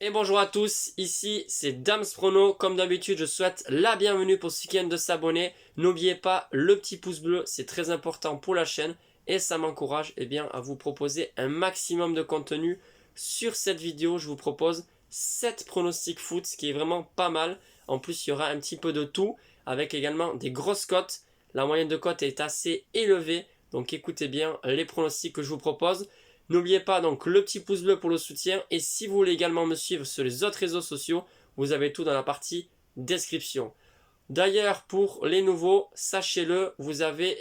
Et bonjour à tous, ici c'est Dams Prono. Comme d'habitude, je souhaite la bienvenue pour ceux qui viennent de s'abonner. N'oubliez pas le petit pouce bleu, c'est très important pour la chaîne et ça m'encourage à vous proposer un maximum de contenu. Sur cette vidéo, je vous propose 7 pronostics foot, ce qui est vraiment pas mal. En plus, il y aura un petit peu de tout avec également des grosses cotes. La moyenne de cote est assez élevée, donc écoutez bien les pronostics que je vous propose. N'oubliez pas donc le petit pouce bleu pour le soutien et si vous voulez également me suivre sur les autres réseaux sociaux, vous avez tout dans la partie description. D'ailleurs, pour les nouveaux, sachez-le, vous avez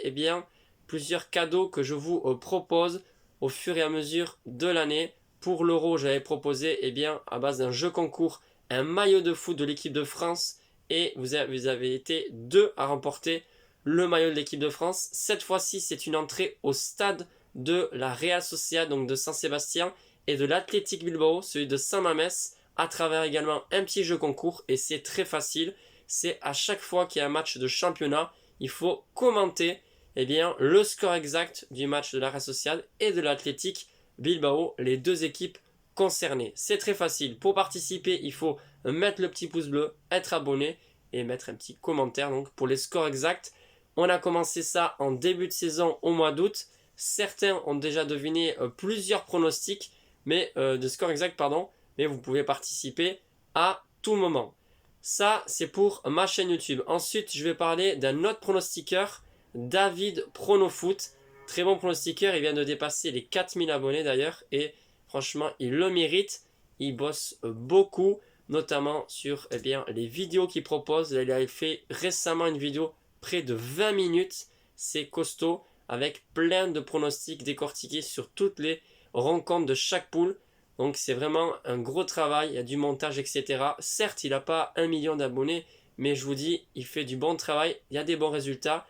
plusieurs cadeaux que je vous propose au fur et à mesure de l'année. Pour l'euro, j'avais proposé à base d'un jeu concours un maillot de foot de l'équipe de France et vous avez été deux à remporter le maillot de l'équipe de France. Cette fois-ci, c'est une entrée au stade de la Real Sociedad, donc de Saint-Sébastien, et de l'Athletic Bilbao, celui de Saint-Mamès, à travers également un petit jeu concours, et c'est très facile. C'est à chaque fois qu'il y a un match de championnat, il faut commenter le score exact du match de la Real Sociedad et de l'Athletic Bilbao, les deux équipes concernées. C'est très facile. Pour participer, il faut mettre le petit pouce bleu, être abonné et mettre un petit commentaire donc pour les scores exacts. On a commencé ça en début de saison au mois d'août. Certains ont déjà deviné plusieurs pronostics, de score exact, pardon, mais vous pouvez participer à tout moment. Ça, c'est pour ma chaîne YouTube. Ensuite, je vais parler d'un autre pronostiqueur, David Pronofoot. Très bon pronostiqueur, il vient de dépasser les 4000 abonnés d'ailleurs, et franchement, il le mérite. Il bosse beaucoup, notamment sur les vidéos qu'il propose. Il a fait récemment une vidéo près de 20 minutes. C'est costaud, avec plein de pronostics décortiqués sur toutes les rencontres de chaque poule. Donc c'est vraiment un gros travail, il y a du montage, etc. Certes, il n'a pas 1 million d'abonnés, mais je vous dis, il fait du bon travail, il y a des bons résultats.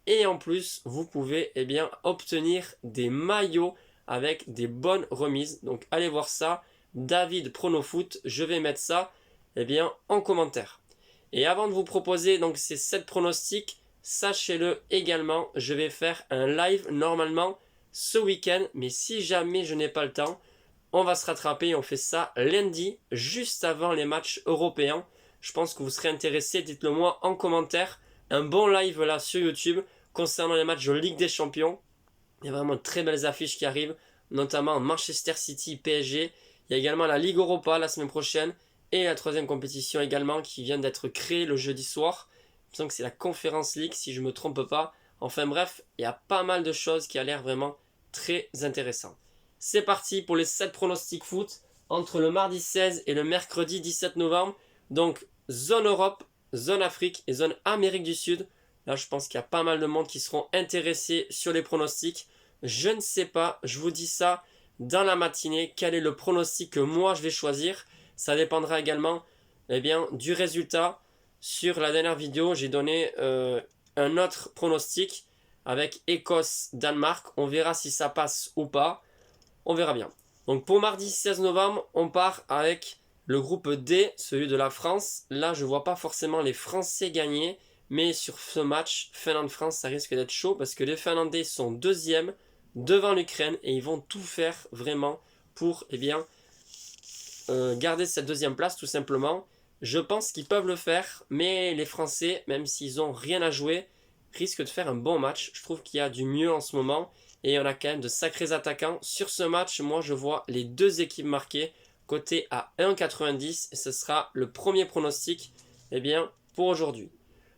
Et en plus, vous pouvez obtenir des maillots avec des bonnes remises. Donc allez voir ça, David Pronofoot, je vais mettre ça en commentaire. Et avant de vous proposer donc ces 7 pronostics, sachez-le également, je vais faire un live normalement ce week-end, mais si jamais je n'ai pas le temps, on va se rattraper, on fait ça lundi, juste avant les matchs européens. Je pense que vous serez intéressés, dites-le moi en commentaire. Un bon live là sur YouTube concernant les matchs de Ligue des Champions. Il y a vraiment de très belles affiches qui arrivent, notamment Manchester City, PSG. Il y a également la Ligue Europa la semaine prochaine et la troisième compétition également qui vient d'être créée le jeudi soir. Je sens que c'est la Conference League si je ne me trompe pas. Enfin bref, il y a pas mal de choses qui a l'air vraiment très intéressantes. C'est parti pour les 7 pronostics foot entre le mardi 16 et le mercredi 17 novembre. Donc zone Europe, zone Afrique et zone Amérique du Sud. Là je pense qu'il y a pas mal de monde qui seront intéressés sur les pronostics. Je ne sais pas, je vous dis ça dans la matinée, quel est le pronostic que moi je vais choisir. Ça dépendra également du résultat. Sur la dernière vidéo, j'ai donné un autre pronostic avec Écosse-Danemark. On verra si ça passe ou pas. On verra bien. Donc pour mardi 16 novembre, on part avec le groupe D, celui de la France. Là, je ne vois pas forcément les Français gagner. Mais sur ce match, Finlande-France, ça risque d'être chaud parce que les Finlandais sont deuxièmes devant l'Ukraine et ils vont tout faire vraiment pour garder cette deuxième place tout simplement. Je pense qu'ils peuvent le faire, mais les Français, même s'ils n'ont rien à jouer, risquent de faire un bon match. Je trouve qu'il y a du mieux en ce moment et on a quand même de sacrés attaquants. Sur ce match, moi je vois les deux équipes marquées, coté à 1,90 et ce sera le premier pronostic pour aujourd'hui.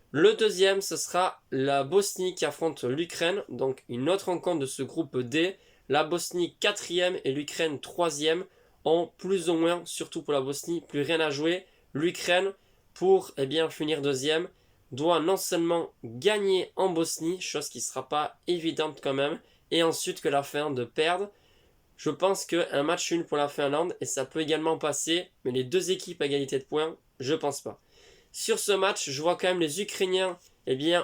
Le deuxième, ce sera la Bosnie qui affronte l'Ukraine, donc une autre rencontre de ce groupe D. La Bosnie 4e et l'Ukraine 3e ont plus ou moins, surtout pour la Bosnie, plus rien à jouer. L'Ukraine, pour finir deuxième, doit non seulement gagner en Bosnie, chose qui ne sera pas évidente quand même, et ensuite que la Finlande perde. Je pense qu'un match nul pour la Finlande, et ça peut également passer, mais les deux équipes à égalité de points, je pense pas. Sur ce match, je vois quand même les Ukrainiens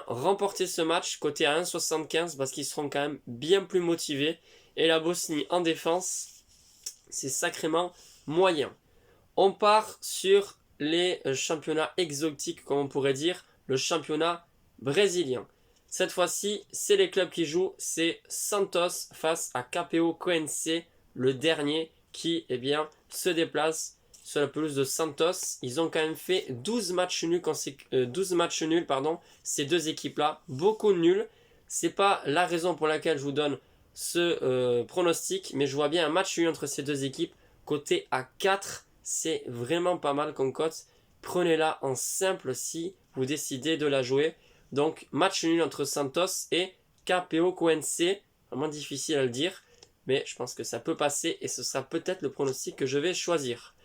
remporter ce match côté à 1,75 parce qu'ils seront quand même bien plus motivés. Et la Bosnie en défense, c'est sacrément moyen. On part sur les championnats exotiques, comme on pourrait dire, le championnat brésilien. Cette fois-ci, c'est les clubs qui jouent, c'est Santos face à KPO Coense, le dernier qui se déplace sur la pelouse de Santos. Ils ont quand même fait 12 matchs nuls, ces deux équipes-là. Beaucoup de nuls. C'est pas la raison pour laquelle je vous donne ce pronostic, mais je vois bien un match nul entre ces deux équipes. Côté à 4, c'est vraiment pas mal comme cote. Prenez-la en simple si vous décidez de la jouer. Donc match nul entre Santos et KPO Quince. Vraiment difficile à le dire, mais je pense que ça peut passer et ce sera peut-être le pronostic que je vais choisir.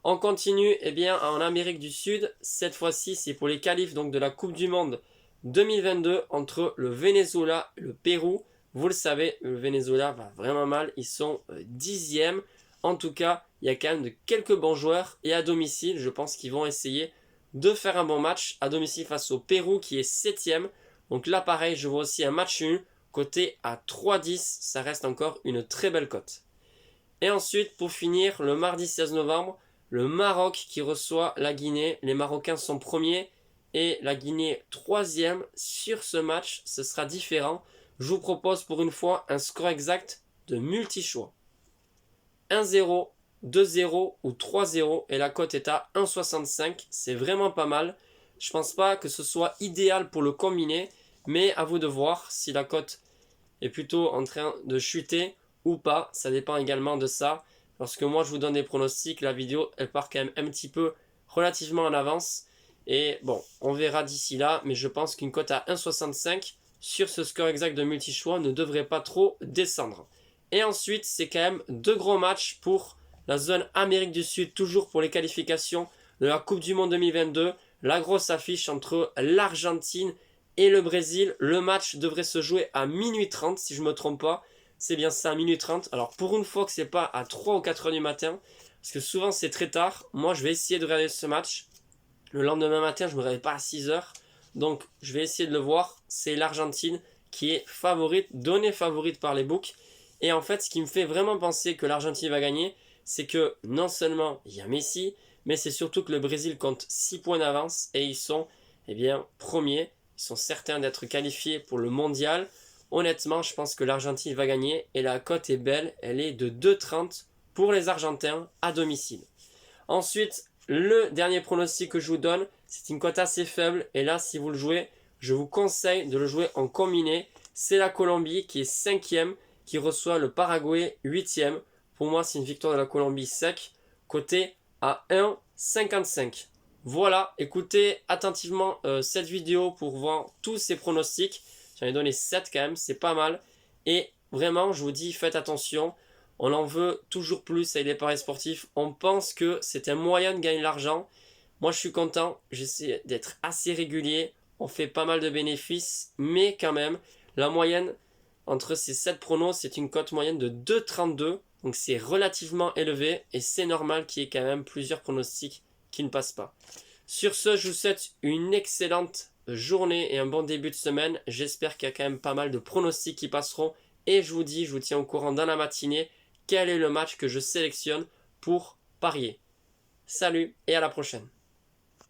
On continue en Amérique du Sud. Cette fois-ci, c'est pour les qualifs donc, de la Coupe du Monde 2022 entre le Venezuela et le Pérou. Vous le savez, le Venezuela va vraiment mal. Ils sont 10e. En tout cas, il y a quand même de quelques bons joueurs. Et à domicile, je pense qu'ils vont essayer de faire un bon match. À domicile face au Pérou qui est 7e. Donc là, pareil, je vois aussi un match nul. Côté à 3,10, ça reste encore une très belle cote. Et ensuite, pour finir, le mardi 16 novembre, le Maroc qui reçoit la Guinée. Les Marocains sont premiers et la Guinée 3e. Sur ce match, ce sera différent. Je vous propose pour une fois un score exact de multi-choix. 1-0, 2-0 ou 3-0 et la cote est à 1,65. C'est vraiment pas mal. Je pense pas que ce soit idéal pour le combiner, mais à vous de voir si la cote est plutôt en train de chuter ou pas. Ça dépend également de ça. Lorsque moi je vous donne des pronostics, la vidéo elle part quand même un petit peu relativement en avance. Et bon, on verra d'ici là, mais je pense qu'une cote à 1,65 sur ce score exact de multi-choix ne devrait pas trop descendre. Et ensuite, c'est quand même deux gros matchs pour la zone Amérique du Sud, toujours pour les qualifications de la Coupe du Monde 2022. La grosse affiche entre l'Argentine et le Brésil. Le match devrait se jouer à minuit 30, si je ne me trompe pas. C'est bien ça, à minuit 30. Alors pour une fois que c'est pas à 3 ou 4 heures du matin, parce que souvent c'est très tard, moi je vais essayer de regarder ce match. Le lendemain matin, je ne me réveille pas à 6 heures. Donc je vais essayer de le voir. C'est l'Argentine qui est favorite, donnée favorite par les books. Et en fait, ce qui me fait vraiment penser que l'Argentine va gagner, c'est que non seulement il y a Messi, mais c'est surtout que le Brésil compte 6 points d'avance et ils sont premiers. Ils sont certains d'être qualifiés pour le mondial. Honnêtement, je pense que l'Argentine va gagner et la cote est belle. Elle est de 2,30 pour les Argentins à domicile. Ensuite, le dernier pronostic que je vous donne, c'est une cote assez faible. Et là, si vous le jouez, je vous conseille de le jouer en combiné. C'est la Colombie qui est 5e, qui reçoit le Paraguay 8e. Pour moi, c'est une victoire de la Colombie sec, coté à 1,55. Voilà, écoutez attentivement cette vidéo pour voir tous ces pronostics. J'en ai donné 7 quand même, c'est pas mal. Et vraiment, je vous dis, faites attention. On en veut toujours plus avec les paris sportifs. On pense que c'est un moyen de gagner de l'argent. Moi, je suis content. J'essaie d'être assez régulier. On fait pas mal de bénéfices. Mais quand même, la moyenne entre ces 7 pronos, c'est une cote moyenne de 2,32. Donc c'est relativement élevé. Et c'est normal qu'il y ait quand même plusieurs pronostics qui ne passent pas. Sur ce, je vous souhaite une excellente journée et un bon début de semaine. J'espère qu'il y a quand même pas mal de pronostics qui passeront. Et je vous tiens au courant dans la matinée quel est le match que je sélectionne pour parier. Salut et à la prochaine.